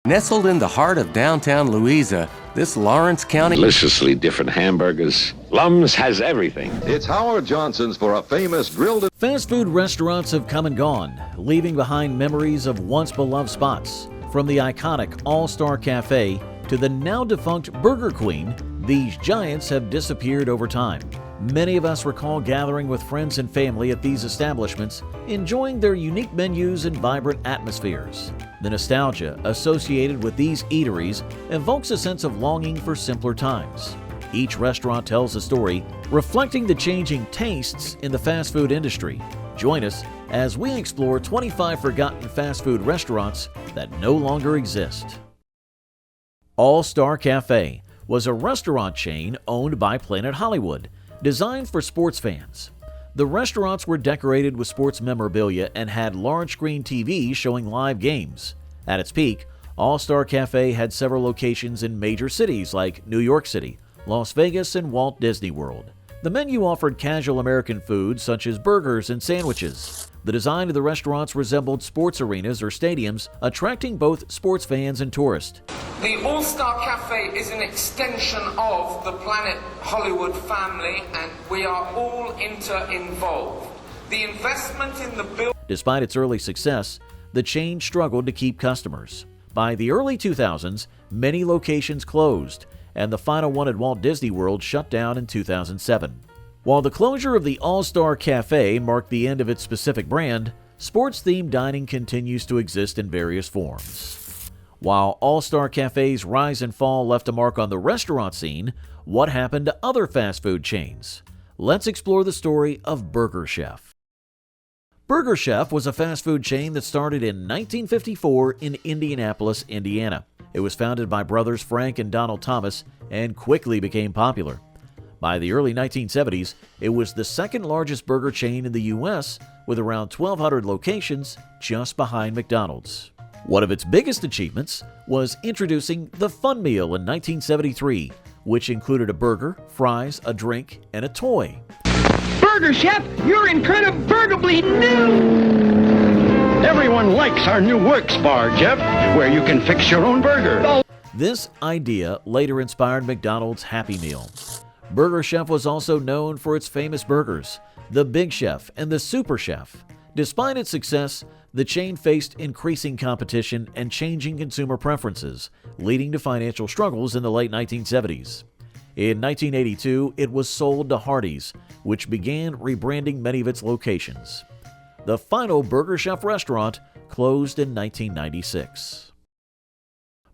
Nestled in the heart of downtown Louisa, this Lawrence County... Deliciously different hamburgers. Lum's has everything. It's Howard Johnson's for a famous grilled... Fast food restaurants have come and gone, leaving behind memories of once beloved spots. From the iconic All-Star Cafe to the now-defunct Burger Queen, these giants have disappeared over time. Many of us recall gathering with friends and family at these establishments, enjoying their unique menus and vibrant atmospheres. The nostalgia associated with these eateries evokes a sense of longing for simpler times. Each restaurant tells a story, reflecting the changing tastes in the fast food industry. Join us as we explore 25 forgotten fast food restaurants that no longer exist. All-Star Cafe was a restaurant chain owned by Planet Hollywood, designed for sports fans. The restaurants were decorated with sports memorabilia and had large-screen TVs showing live games. At its peak, All-Star Cafe had several locations in major cities like New York City, Las Vegas, and Walt Disney World. The menu offered casual American food such as burgers and sandwiches. The design of the restaurants resembled sports arenas or stadiums, attracting both sports fans and tourists. The All-Star Cafe is an extension of the Planet Hollywood family, and we are all involved. The investment in the building... Despite its early success, the chain struggled to keep customers. By the early 2000s, many locations closed, and the final one at Walt Disney World shut down in 2007. While the closure of the All-Star Cafe marked the end of its specific brand, sports-themed dining continues to exist in various forms. While All-Star Cafe's rise and fall left a mark on the restaurant scene, what happened to other fast food chains? Let's explore the story of Burger Chef. Burger Chef was a fast food chain that started in 1954 in Indianapolis, Indiana. It was founded by brothers Frank and Donald Thomas and quickly became popular. By the early 1970s, it was the second largest burger chain in the U.S. with around 1,200 locations just behind McDonald's. One of its biggest achievements was introducing the Fun Meal in 1973, which included a burger, fries, a drink, and a toy. Burger Chef, you're incredibly new! Everyone likes our new Works Bar, Jeff, where you can fix your own burger. This idea later inspired McDonald's Happy Meal. Burger Chef was also known for its famous burgers, the Big Chef and the Super Chef. Despite its success, the chain faced increasing competition and changing consumer preferences, leading to financial struggles in the late 1970s. In 1982, it was sold to Hardee's, which began rebranding many of its locations. The final Burger Chef restaurant closed in 1996.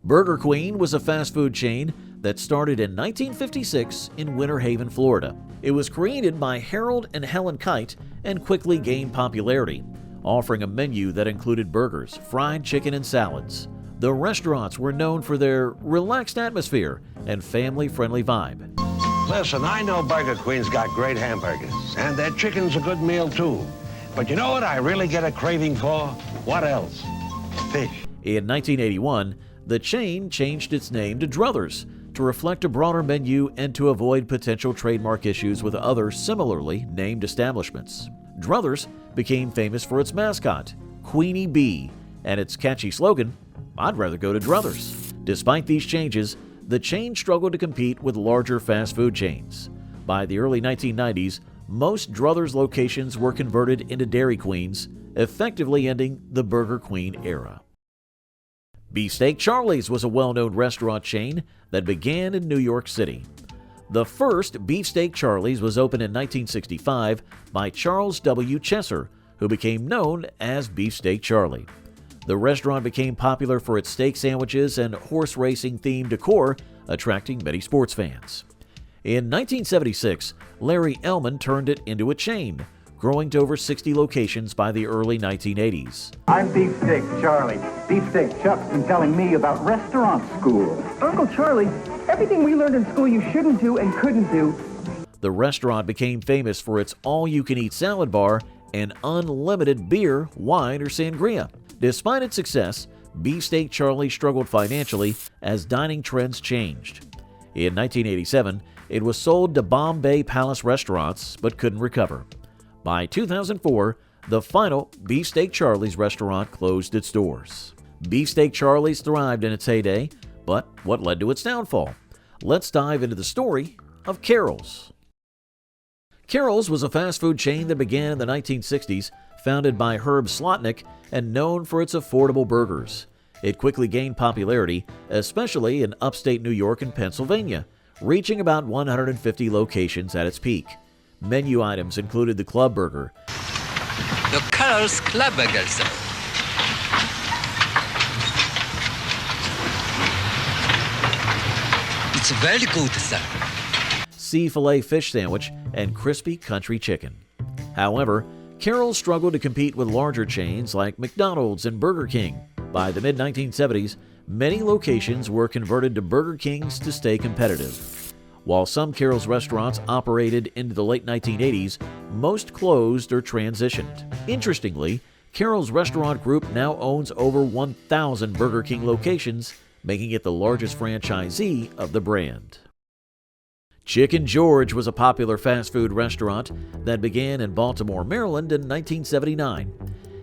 Burger Queen was a fast food chain that started in 1956 in Winter Haven, Florida. It was created by Harold and Helen Kite and quickly gained popularity, offering a menu that included burgers, fried chicken, and salads. The restaurants were known for their relaxed atmosphere and family-friendly vibe. Listen, I know Burger Queen's got great hamburgers, and their chicken's a good meal too. But you know what I really get a craving for? What else? Fish. In 1981, the chain changed its name to Druthers to reflect a broader menu and to avoid potential trademark issues with other similarly named establishments. Druthers became famous for its mascot, Queenie Bee, and its catchy slogan, "I'd rather go to Druthers." Despite these changes, the chain struggled to compete with larger fast food chains. By the early 1990s, most Druthers locations were converted into Dairy Queens, effectively ending the Burger Queen era. Beefsteak Charlie's was a well-known restaurant chain that began in New York City. The first Beefsteak Charlie's was opened in 1965 by Charles W. Chesser, who became known as Beefsteak Charlie. The restaurant became popular for its steak sandwiches and horse racing-themed decor, attracting many sports fans. In 1976, Larry Ellman turned it into a chain, growing to over 60 locations by the early 1980s. I'm Beefsteak Charlie. Beefsteak Chuck's been telling me about restaurant school. Uncle Charlie, everything we learned in school you shouldn't do and couldn't do. The restaurant became famous for its all-you-can-eat salad bar and unlimited beer, wine, or sangria. Despite its success, Beefsteak Charlie struggled financially as dining trends changed. In 1987, it was sold to Bombay Palace Restaurants but couldn't recover. By 2004, the final Beefsteak Charlie's restaurant closed its doors. Beefsteak Charlie's thrived in its heyday, but what led to its downfall? Let's dive into the story of Carol's. Carol's was a fast food chain that began in the 1960s, founded by Herb Slotnick and known for its affordable burgers. It quickly gained popularity, especially in upstate New York and Pennsylvania, reaching about 150 locations at its peak. Menu items included the Club Burger, the Carol's Club Burger, sir. It's very good, sir. Sea Filet Fish Sandwich, and Crispy Country Chicken. However, Carol's struggled to compete with larger chains like McDonald's and Burger King. By the mid-1970s, many locations were converted to Burger Kings to stay competitive. While some Carol's restaurants operated into the late 1980s, most closed or transitioned. Interestingly, Carol's Restaurant Group now owns over 1,000 Burger King locations, making it the largest franchisee of the brand. Chicken George was a popular fast food restaurant that began in Baltimore, Maryland in 1979.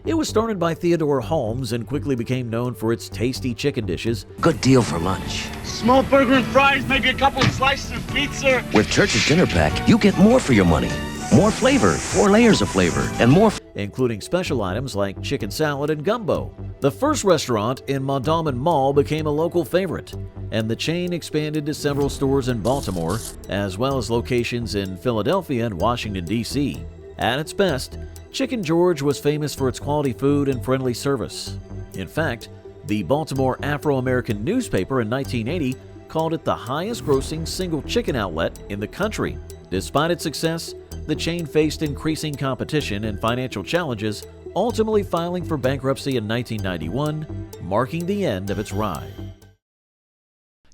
It was started by Theodore Holmes and quickly became known for its tasty chicken dishes. Good deal for lunch. Small burger and fries, maybe a couple of slices of pizza. With Church's Dinner Pack, you get more for your money. More flavor, 4 layers of flavor, and more, including special items like chicken salad and gumbo. The first restaurant in Mondawmin Mall became a local favorite, and the chain expanded to several stores in Baltimore, as well as locations in Philadelphia and Washington, D.C. At its best, Chicken George was famous for its quality food and friendly service. In fact, the Baltimore Afro-American newspaper in 1980 called it the highest-grossing single chicken outlet in the country. Despite its success, the chain faced increasing competition and financial challenges, ultimately filing for bankruptcy in 1991, marking the end of its ride.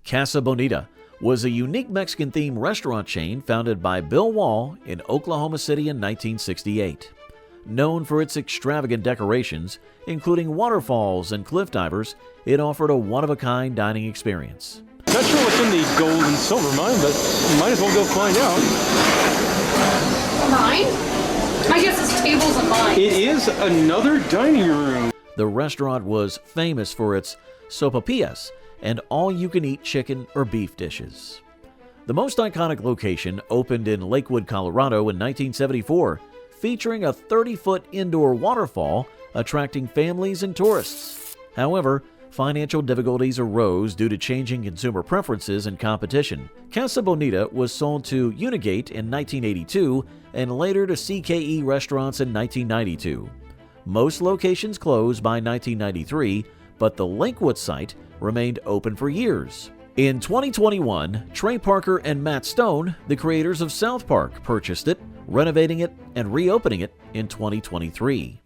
Casa Bonita was a unique Mexican-themed restaurant chain founded by Bill Wall in Oklahoma City in 1968. Known for its extravagant decorations, including waterfalls and cliff divers, it offered a one-of-a-kind dining experience. Not sure what's in the gold and silver mine, but might as well go find out. Mine? I guess this table's a mine. It is another dining room. The restaurant was famous for its sopapillas and all-you-can-eat chicken or beef dishes. The most iconic location opened in Lakewood, Colorado in 1974, featuring a 30-foot indoor waterfall attracting families and tourists. However, financial difficulties arose due to changing consumer preferences and competition. Casa Bonita was sold to Unigate in 1982 and later to CKE Restaurants in 1992. Most locations closed by 1993, but the Lakewood site remained open for years. In 2021, Trey Parker and Matt Stone, the creators of South Park, purchased it, renovating it, and reopening it in 2023.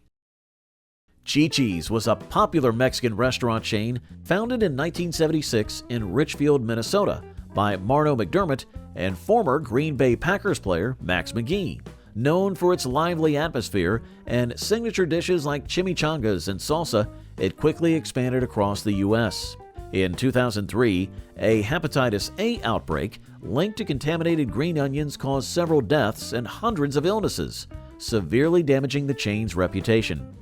Chi-Chi's was a popular Mexican restaurant chain founded in 1976 in Richfield, Minnesota by Marno McDermott and former Green Bay Packers player Max McGee. Known for its lively atmosphere and signature dishes like chimichangas and salsa, it quickly expanded across the U.S. In 2003, a hepatitis A outbreak linked to contaminated green onions caused several deaths and hundreds of illnesses, severely damaging the chain's reputation.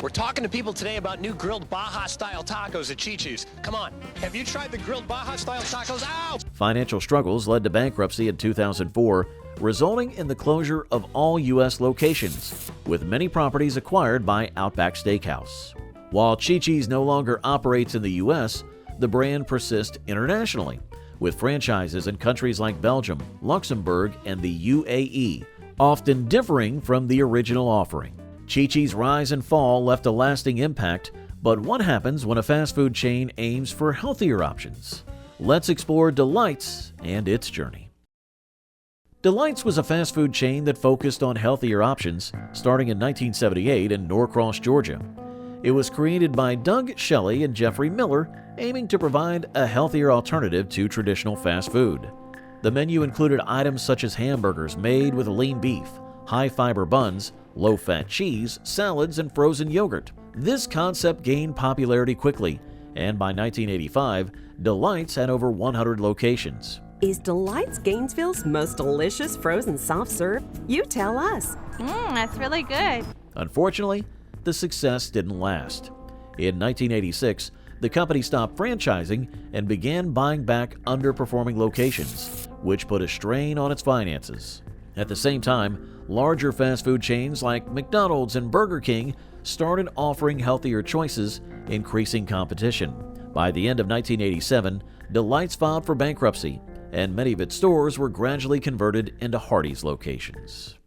We're talking to people today about new grilled Baja-style tacos at Chi-Chi's. Come on, have you tried the grilled Baja-style tacos? Ow! Financial struggles led to bankruptcy in 2004, resulting in the closure of all U.S. locations, with many properties acquired by Outback Steakhouse. While Chi-Chi's no longer operates in the U.S., the brand persists internationally, with franchises in countries like Belgium, Luxembourg, and the UAE, often differing from the original offering. Chi-Chi's rise and fall left a lasting impact, but what happens when a fast food chain aims for healthier options? Let's explore Delights and its journey. Delights was a fast food chain that focused on healthier options, starting in 1978 in Norcross, Georgia. It was created by Doug Shelley and Jeffrey Miller, aiming to provide a healthier alternative to traditional fast food. The menu included items such as hamburgers made with lean beef, high-fiber buns, low-fat cheese, salads, and frozen yogurt. This concept gained popularity quickly, and by 1985, Delights had over 100 locations. Is Delights Gainesville's most delicious frozen soft serve? You tell us. That's really good. Unfortunately, the success didn't last. In 1986, the company stopped franchising and began buying back underperforming locations, which put a strain on its finances. At the same time, larger fast food chains like McDonald's and Burger King started offering healthier choices, increasing competition. By the end of 1987, Delight's filed for bankruptcy, and many of its stores were gradually converted into Hardee's locations.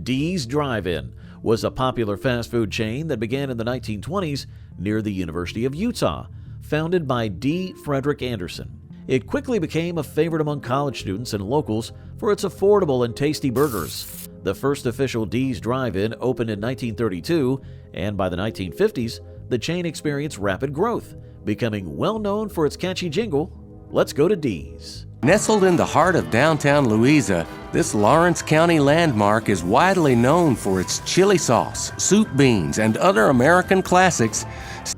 Dee's Drive-In was a popular fast food chain that began in the 1920s near the University of Utah, founded by D. Frederick Anderson. It quickly became a favorite among college students and locals for its affordable and tasty burgers. The first official Dee's Drive-In opened in 1932, and by the 1950s, the chain experienced rapid growth, becoming well known for its catchy jingle, "Let's go to Dee's." Nestled in the heart of downtown Louisa, this Lawrence County landmark is widely known for its chili sauce, soup beans, and other American classics.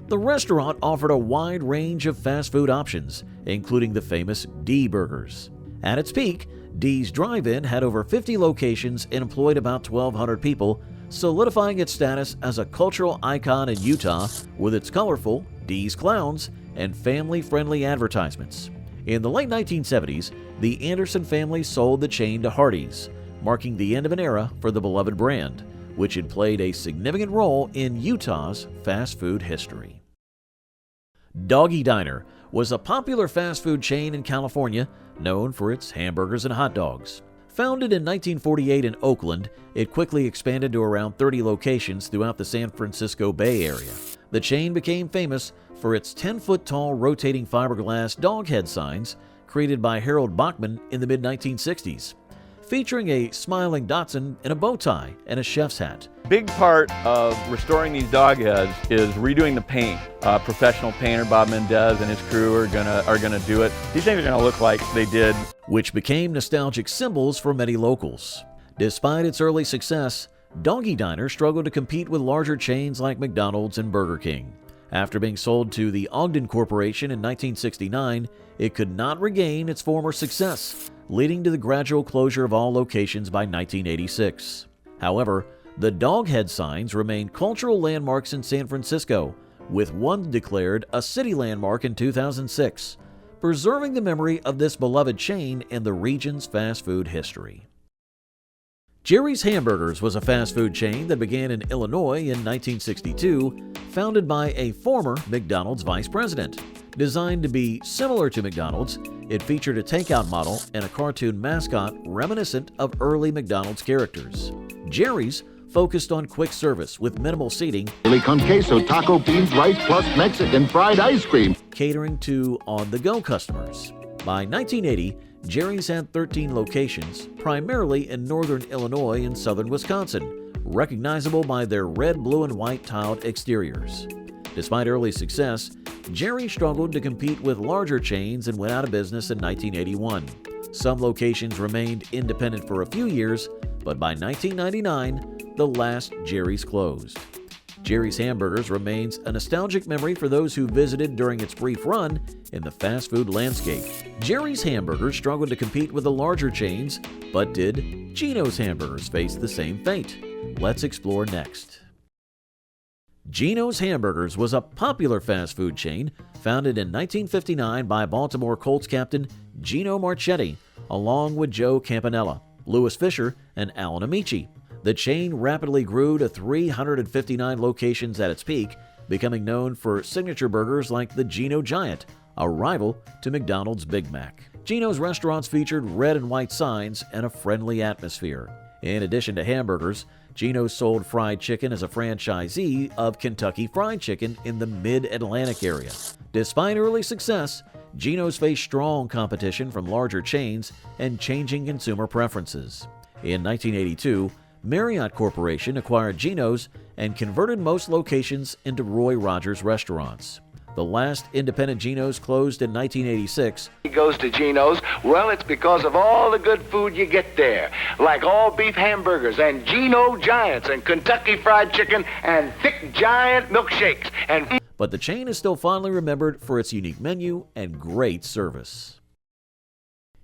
The restaurant offered a wide range of fast food options, including the famous D Burgers. At its peak, Dee's Drive-In had over 50 locations and employed about 1,200 people, solidifying its status as a cultural icon in Utah with its colorful Dee's Clowns and family-friendly advertisements. In the late 1970s, the Anderson family sold the chain to Hardee's, marking the end of an era for the beloved brand, which had played a significant role in Utah's fast food history. Doggy Diner was a popular fast food chain in California known for its hamburgers and hot dogs. Founded in 1948 in Oakland, it quickly expanded to around 30 locations throughout the San Francisco Bay Area. The chain became famous for its 10-foot-tall rotating fiberglass dog head signs created by Harold Bachman in the mid-1960s, featuring a smiling Dachshund in a bow tie and a chef's hat. Big part of restoring these dog heads is redoing the paint. Professional painter Bob Mendez and his crew are gonna do it. These things are gonna look like they did, which became nostalgic symbols for many locals. Despite its early success, Doggy Diner struggled to compete with larger chains like McDonald's and Burger King. After being sold to the Ogden Corporation in 1969, it could not regain its former success, leading to the gradual closure of all locations by 1986. However, the dog head signs remain cultural landmarks in San Francisco, with one declared a city landmark in 2006, preserving the memory of this beloved chain in the region's fast food history. Jerry's Hamburgers was a fast food chain that began in Illinois in 1962, founded by a former McDonald's vice president. Designed to be similar to McDonald's, it featured a takeout model and a cartoon mascot reminiscent of early McDonald's characters. Jerry's focused on quick service with minimal seating, chili con queso, taco, beans, rice, plus Mexican fried ice cream, catering to on-the-go customers. By 1980, Jerry's had 13 locations, primarily in northern Illinois and southern Wisconsin, recognizable by their red, blue, and white tiled exteriors. Despite early success, Jerry struggled to compete with larger chains and went out of business in 1981. Some locations remained independent for a few years, but by 1999, the last Jerry's closed. Jerry's Hamburgers remains a nostalgic memory for those who visited during its brief run in the fast food landscape. Jerry's Hamburgers struggled to compete with the larger chains, but did Geno's Hamburgers face the same fate? Let's explore next. Geno's Hamburgers was a popular fast food chain founded in 1959 by Baltimore Colts captain Gino Marchetti, along with Joe Campanella, Louis Fisher, and Alan Amici. The chain rapidly grew to 359 locations at its peak, becoming known for signature burgers like the Geno Giant, a rival to McDonald's Big Mac. Geno's restaurants featured red and white signs and a friendly atmosphere. In addition to hamburgers, Geno's sold fried chicken as a franchisee of Kentucky Fried Chicken in the Mid-Atlantic area. Despite early success, Geno's faced strong competition from larger chains and changing consumer preferences. In 1982, Marriott Corporation acquired Geno's and converted most locations into Roy Rogers restaurants. The last independent Geno's closed in 1986. He goes to Geno's. Well, it's because of all the good food you get there, like all beef hamburgers and Geno Giants and Kentucky Fried Chicken and thick giant milkshakes. But the chain is still fondly remembered for its unique menu and great service.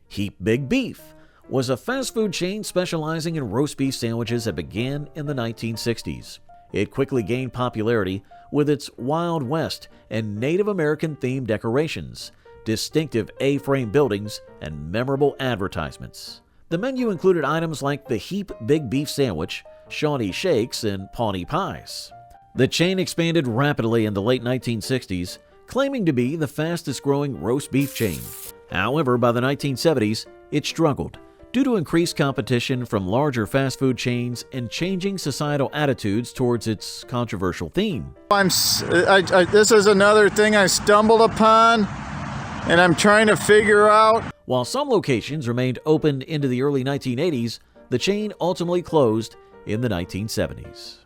Heap Big Beef was a fast food chain specializing in roast beef sandwiches that began in the 1960s. It quickly gained popularity with its Wild West and Native American themed decorations, distinctive A-frame buildings, and memorable advertisements. The menu included items like the Heap Big Beef Sandwich, Shawnee Shakes, and Pawnee Pies. The chain expanded rapidly in the late 1960s, claiming to be the fastest-growing roast beef chain. However, by the 1970s, it struggled due to increased competition from larger fast food chains and changing societal attitudes towards its controversial theme. This is another thing I stumbled upon, and I'm trying to figure out. While some locations remained open into the early 1980s, the chain ultimately closed in the 1970s.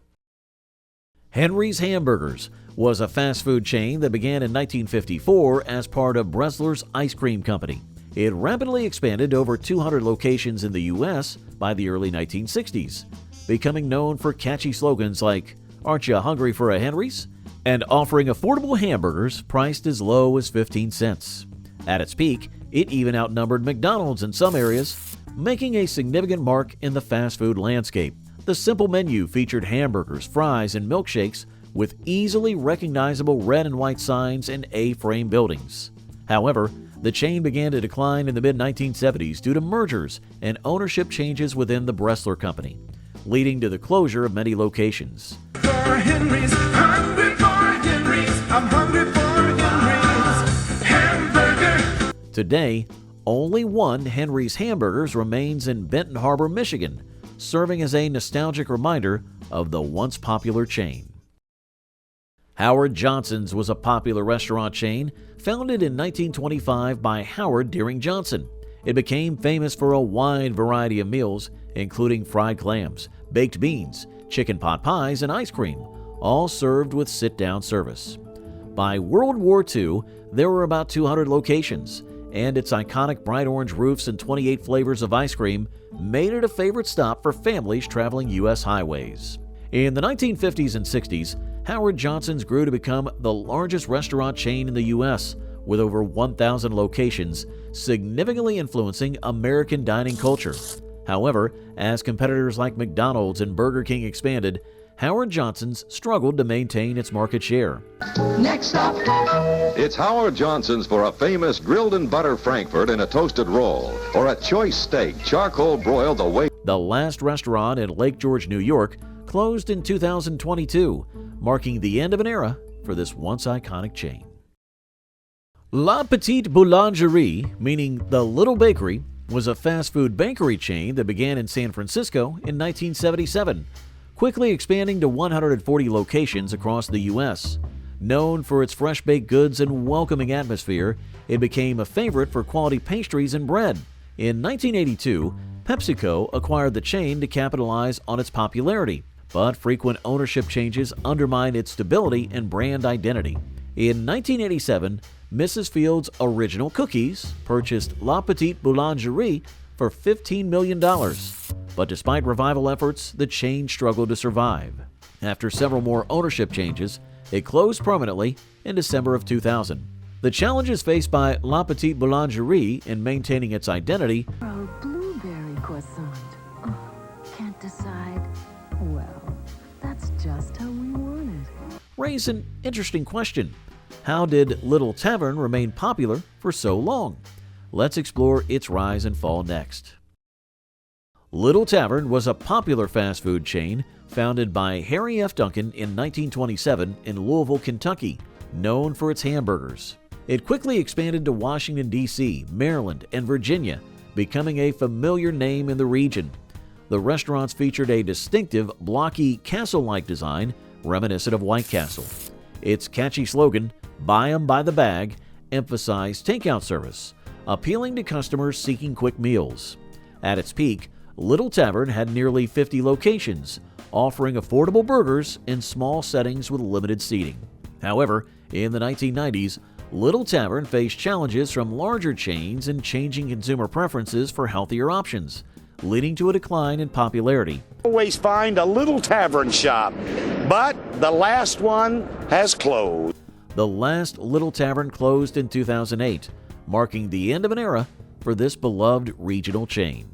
Henry's Hamburgers was a fast food chain that began in 1954 as part of Bresler's Ice Cream Company. It rapidly expanded to over 200 locations in the U.S. by the early 1960s, becoming known for catchy slogans like, "Aren't you hungry for a Henry's?" and offering affordable hamburgers priced as low as 15 cents. At its peak, it even outnumbered McDonald's in some areas, making a significant mark in the fast food landscape. The simple menu featured hamburgers, fries, and milkshakes with easily recognizable red and white signs and A-frame buildings. However, the chain began to decline in the mid-1970s due to mergers and ownership changes within the Bresler Company, leading to the closure of many locations. For Henry's, hungry for Henry's, I'm hungry for Henry's hamburger. Today, only one Henry's Hamburgers remains in Benton Harbor, Michigan, serving as a nostalgic reminder of the once popular chain. Howard Johnson's was a popular restaurant chain founded in 1925 by Howard Deering Johnson. It became famous for a wide variety of meals, including fried clams, baked beans, chicken pot pies, and ice cream, all served with sit-down service. By World War II, there were about 200 locations, and its iconic bright orange roofs and 28 flavors of ice cream made it a favorite stop for families traveling U.S. highways. In the 1950s and 60s, Howard Johnson's grew to become the largest restaurant chain in the U.S., with over 1,000 locations, significantly influencing American dining culture. However, as competitors like McDonald's and Burger King expanded, Howard Johnson's struggled to maintain its market share. Next up, it's Howard Johnson's for a famous grilled and butter Frankfurt in a toasted roll, or a choice steak charcoal broiled the way. The last restaurant in Lake George, New York, closed in 2022, marking the end of an era for this once iconic chain. La Petite Boulangerie, meaning the Little Bakery, was a fast food bakery chain that began in San Francisco in 1977, quickly expanding to 140 locations across the U.S. Known for its fresh baked goods and welcoming atmosphere, it became a favorite for quality pastries and bread. In 1982, PepsiCo acquired the chain to capitalize on its popularity, but frequent ownership changes undermined its stability and brand identity. In 1987, Mrs. Field's Original Cookies purchased La Petite Boulangerie for $15 million. But despite revival efforts, the chain struggled to survive. After several more ownership changes, it closed permanently in December of 2000. The challenges faced by La Petite Boulangerie in maintaining its identity blueberry croissant. Oh, can't decide. Well, that's just how we want it. raise an interesting question. How did Little Tavern remain popular for so long? Let's explore its rise and fall next. Little Tavern was a popular fast food chain founded by Harry F. Duncan in 1927 in Louisville, Kentucky, known for its hamburgers. It quickly expanded to Washington, D.C., Maryland, and Virginia, becoming a familiar name in the region. The restaurants featured a distinctive, blocky, castle-like design reminiscent of White Castle. Its catchy slogan, "Buy 'em by the bag," emphasized takeout service, appealing to customers seeking quick meals. At its peak, Little Tavern had nearly 50 locations, offering affordable burgers in small settings with limited seating. However, in the 1990s, Little Tavern faced challenges from larger chains and changing consumer preferences for healthier options, leading to a decline in popularity. Always find a Little Tavern shop, but the last one has closed. The last Little Tavern closed in 2008, marking the end of an era for this beloved regional chain.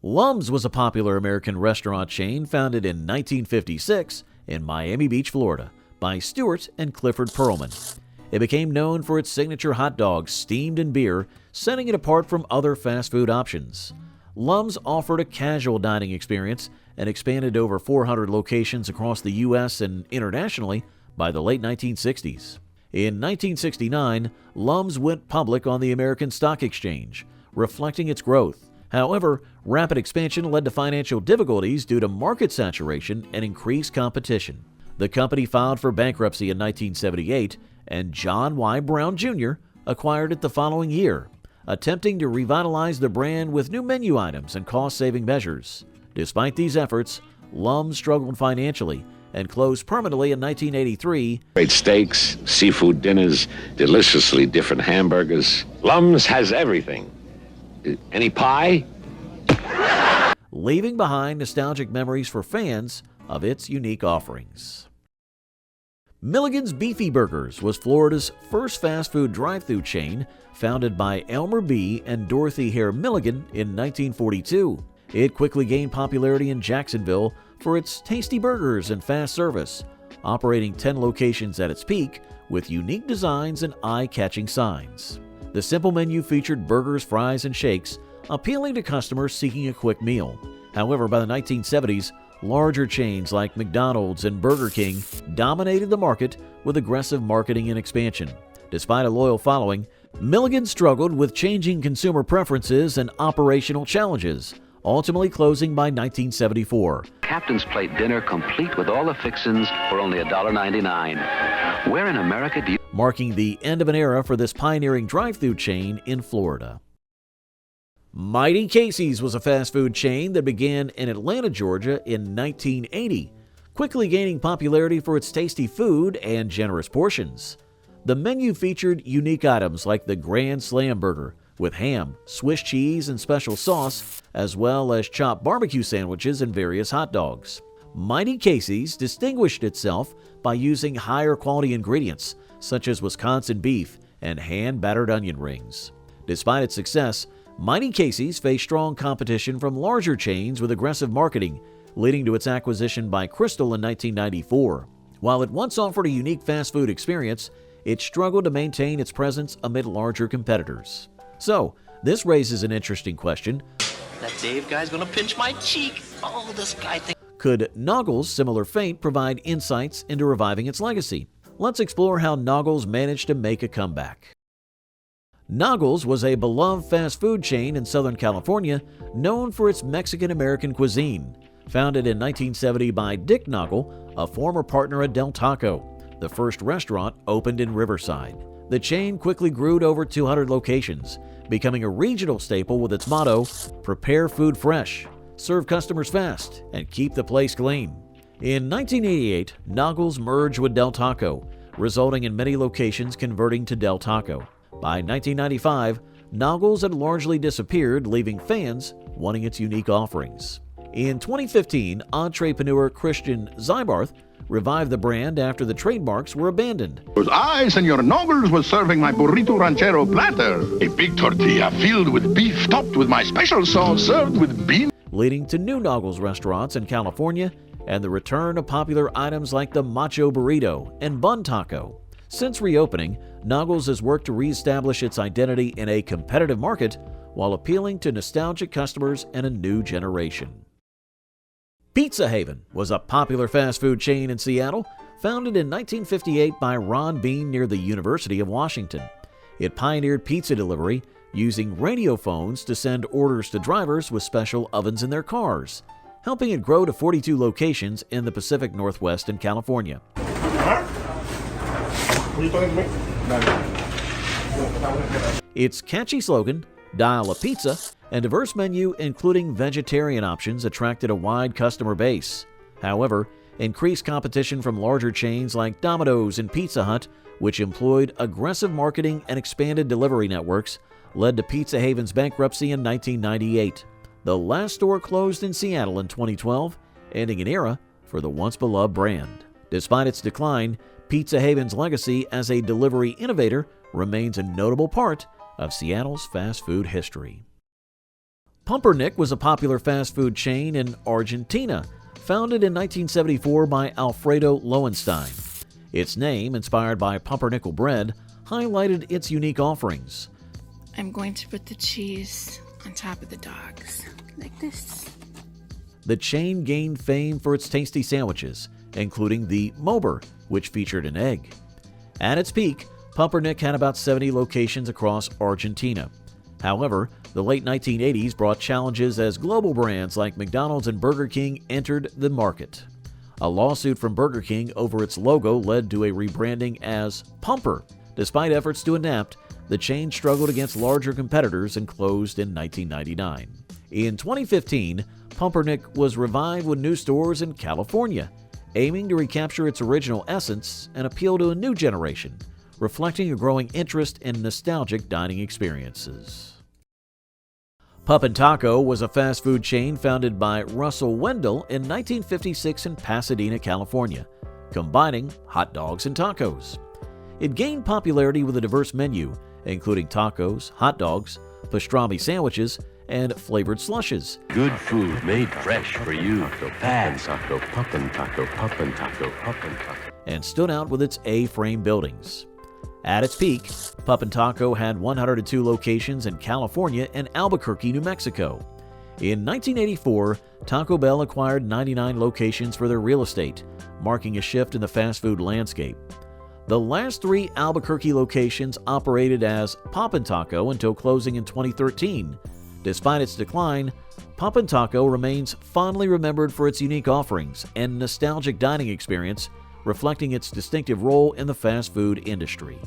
Lum's was a popular American restaurant chain founded in 1956 in Miami Beach, Florida, by Stuart and Clifford Perlman. It became known for its signature hot dogs steamed in beer, setting it apart from other fast food options. Lum's offered a casual dining experience and expanded to over 400 locations across the U.S. and internationally by the late 1960s. In 1969, Lum's went public on the American Stock Exchange, reflecting its growth. However, rapid expansion led to financial difficulties due to market saturation and increased competition. The company filed for bankruptcy in 1978, and John Y. Brown Jr. acquired it the following year, attempting to revitalize the brand with new menu items and cost-saving measures. Despite these efforts, Lum's struggled financially and closed permanently in 1983. Great steaks, seafood dinners, deliciously different hamburgers. Lum's has everything. Any pie? Leaving behind nostalgic memories for fans of its unique offerings. Milligan's Beefy Burgers was Florida's first fast food drive-thru chain, founded by Elmer B. and Dorothy Hare Milligan in 1942. It quickly gained popularity in Jacksonville for its tasty burgers and fast service, operating 10 locations at its peak with unique designs and eye-catching signs. The simple menu featured burgers, fries, and shakes, appealing to customers seeking a quick meal. However, by the 1970s, larger chains like McDonald's and Burger King dominated the market with aggressive marketing and expansion. Despite a loyal following, Milligan struggled with changing consumer preferences and operational challenges, ultimately closing by 1974. Captain's Plate dinner complete with all the fixins for only $1.99. Where in America do you... Marking the end of an era for this pioneering drive-thru chain in Florida. Mighty Casey's was a fast food chain that began in Atlanta, Georgia in 1980, quickly gaining popularity for its tasty food and generous portions. The menu featured unique items like the Grand Slam Burger with ham, Swiss cheese, and special sauce, as well as chopped barbecue sandwiches and various hot dogs. Mighty Casey's distinguished itself by using higher quality ingredients, such as Wisconsin beef and hand-battered onion rings. Despite its success, Mighty Casey's faced strong competition from larger chains with aggressive marketing, leading to its acquisition by Crystal in 1994. While it once offered a unique fast food experience, it struggled to maintain its presence amid larger competitors. So, this raises an interesting question. That Dave guy's gonna pinch my cheek. Oh, this guy thinks... Could Noggles' similar fate provide insights into reviving its legacy? Let's explore how Noggles managed to make a comeback. Noggles was a beloved fast food chain in Southern California known for its Mexican-American cuisine. Founded in 1970 by Dick Noggle, a former partner at Del Taco, the first restaurant opened in Riverside. The chain quickly grew to over 200 locations, becoming a regional staple with its motto, "Prepare food fresh, serve customers fast, and keep the place clean." In 1988, Noggles merged with Del Taco, resulting in many locations converting to Del Taco. By 1995, Noggles had largely disappeared, leaving fans wanting its unique offerings. In 2015, entrepreneur Christian Zybarth revived the brand after the trademarks were abandoned. I, Senor Noggles, was serving my burrito ranchero platter, a big tortilla filled with beef topped with my special sauce served with bean. Leading to new Noggles restaurants in California and the return of popular items like the Macho Burrito and Bun Taco. Since reopening, Noggles has worked to reestablish its identity in a competitive market while appealing to nostalgic customers and a new generation. Pizza Haven was a popular fast food chain in Seattle, founded in 1958 by Ron Bean near the University of Washington. It pioneered pizza delivery, using radio phones to send orders to drivers with special ovens in their cars, helping it grow to 42 locations in the Pacific Northwest and California. Its catchy slogan, "Dial a Pizza," and diverse menu including vegetarian options attracted a wide customer base. However, increased competition from larger chains like Domino's and Pizza Hut, which employed aggressive marketing and expanded delivery networks, led to Pizza Haven's bankruptcy in 1998. The last store closed in Seattle in 2012, ending an era for the once-beloved brand. Despite its decline, Pizza Haven's legacy as a delivery innovator remains a notable part of Seattle's fast food history. Pumpernik was a popular fast food chain in Argentina, founded in 1974 by Alfredo Lowenstein. Its name, inspired by pumpernickel bread, highlighted its unique offerings. I'm going to put the cheese on top of the dogs, like this. The chain gained fame for its tasty sandwiches, including the Mober, which featured an egg. At its peak, Pumpernik had about 70 locations across Argentina. However, the late 1980s brought challenges as global brands like McDonald's and Burger King entered the market. A lawsuit from Burger King over its logo led to a rebranding as Pumper. Despite efforts to adapt, the chain struggled against larger competitors and closed in 1999. In 2015, Pumpernik was revived with new stores in California, aiming to recapture its original essence and appeal to a new generation, reflecting a growing interest in nostalgic dining experiences. Pup and Taco was a fast food chain founded by Russell Wendell in 1956 in Pasadena, California, combining hot dogs and tacos. It gained popularity with a diverse menu, including tacos, hot dogs, pastrami sandwiches, and flavored slushes. Good food made fresh for you. Taco, pumpin' taco, pumpin' taco, pumpin' taco. And stood out with its A-frame buildings. At its peak, Pup and Taco had 102 locations in California and Albuquerque, New Mexico. In 1984, Taco Bell acquired 99 locations for their real estate, marking a shift in the fast food landscape. The last 3 Albuquerque locations operated as Pop and Taco until closing in 2013. Despite its decline, Pop and Taco remains fondly remembered for its unique offerings and nostalgic dining experience, reflecting its distinctive role in the fast food industry.